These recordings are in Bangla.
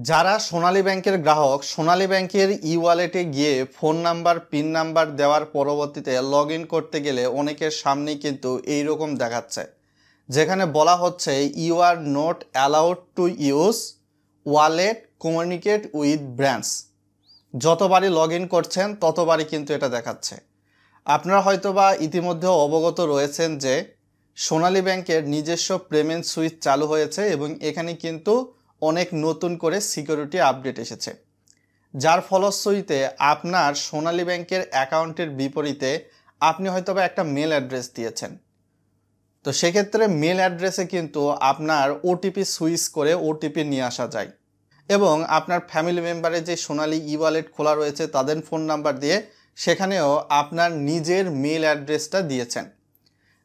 যারা সোনালী ব্যাংকের গ্রাহক সোনালী ব্যাংকের ই ওয়ালেটে গিয়ে ফোন নাম্বার পিন নাম্বার দেওয়ার পরবর্তীতে লগ ইন করতে গেলে অনেকের সামনেই কিন্তু এই রকম দেখাচ্ছে, যেখানে বলা হচ্ছে you are not allowed to use wallet communicate with branch. যতবারই লগ ইন করছেন ততবারই কিন্তু এটা দেখাচ্ছে। আপনারা হয়তোবা ইতিমধ্যে অবগত রয়েছেন যে সোনালী ব্যাংকের নিজস্ব পেমেন্ট সুইচ চালু হয়েছে এবং এখানে কিন্তু অনেক নতুন করে সিকিউরিটি আপডেট এসেছে, যার ফলশ্রুতিতে আপনার সোনালী ব্যাংকের অ্যাকাউন্টের বিপরীতে আপনি হয়তোবা একটা মেল অ্যাড্রেস দিয়েছেন। তো সেক্ষেত্রে মেল অ্যাড্রেসে কিন্তু আপনার ওটিপি সুইচ করে ওটিপি নিয়ে আসা যায় এবং আপনার ফ্যামিলি মেম্বারের যে সোনালী ই ওয়ালেট খোলা রয়েছে তাদের ফোন নাম্বার দিয়ে সেখানেও আপনার নিজের মেল অ্যাড্রেসটা দিয়েছেন,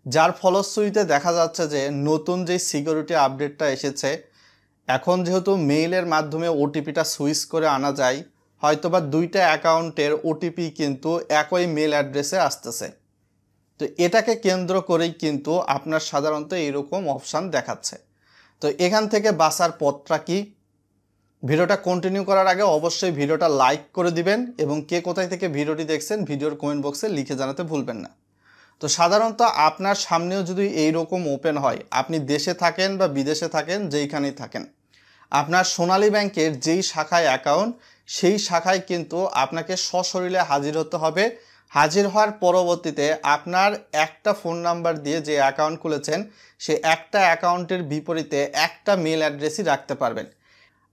যার ফলশ্রুতিতে দেখা যাচ্ছে যে নতুন যে সিকিউরিটি আপডেটটা এসেছে, এখন যেহেতু মেইলের মাধ্যমে ওটিপিটা সুইচ করে আনা যায়, হয়তোবা দুইটা অ্যাকাউন্টের ওটিপি কিন্তু একই মেল অ্যাড্রেসে আসতেছে। তো এটাকে কেন্দ্র করেই কিন্তু আপনার সাধারণত এইরকম অপশান দেখাচ্ছে। তো এখান থেকে বাঁচার পথটা কি? ভিডিওটা কন্টিনিউ করার আগে অবশ্যই ভিডিওটা লাইক করে দিবেন এবং কে কোথায় থেকে ভিডিওটি দেখছেন ভিডিওর কমেন্ট বক্সে লিখে জানাতে ভুলবেন না। তো সাধারণত আপনার সামনেও যদি এইরকম ওপেন হয়, আপনি দেশে থাকেন বা বিদেশে থাকেন, যেইখানেই থাকেন, আপনার সোনালী ব্যাংকের যেই শাখায় অ্যাকাউন্ট সেই শাখায় কিন্তু আপনাকে সশরীরে হাজির হতে হবে। হাজির হওয়ার পরবর্তীতে আপনার একটা ফোন নাম্বার দিয়ে যে অ্যাকাউন্ট খুলেছেন সে একটা অ্যাকাউন্টের বিপরীতে একটা মেল অ্যাড্রেসই রাখতে পারবেন।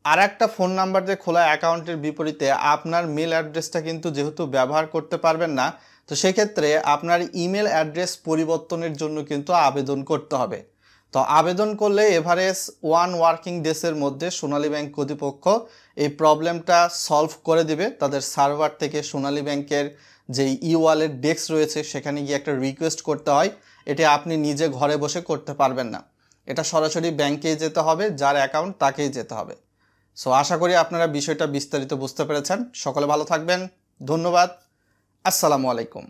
আর একটা ফোন নাম্বার দিয়ে খোলা অ্যাকাউন্টের বিপরীতে আপনার মেল অ্যাড্রেসটা কিন্তু যেহেতু ব্যবহার করতে পারবেন না, তো সেক্ষেত্রে আপনার ইমেল অ্যাড্রেস পরিবর্তনের জন্য কিন্তু আবেদন করতে হবে। তো আবেদন করলে এভারেজ 1 ওয়ার্কিং ডেসের মধ্যে সোনালী ব্যাংক কর্তৃপক্ষ এই প্রবলেমটা সলভ করে দিবে। তাদের সার্ভার থেকে সোনালী ব্যাংকের যেই ই ওয়ালেট ডেস্ক রয়েছে সেখানে গিয়ে একটা রিকোয়েস্ট করতে হয়। এটা আপনি নিজে ঘরে বসে করতে পারবেন না, এটা সরাসরি ব্যাংকেই যেতে হবে, যার অ্যাকাউন্ট তাকেই যেতে হবে। সো আশা করি আপনারা বিষয়টা বিস্তারিত বুঝতে পেরেছেন। সকলে ভালো থাকবেন, ধন্যবাদ, আসসালামু আলাইকুম।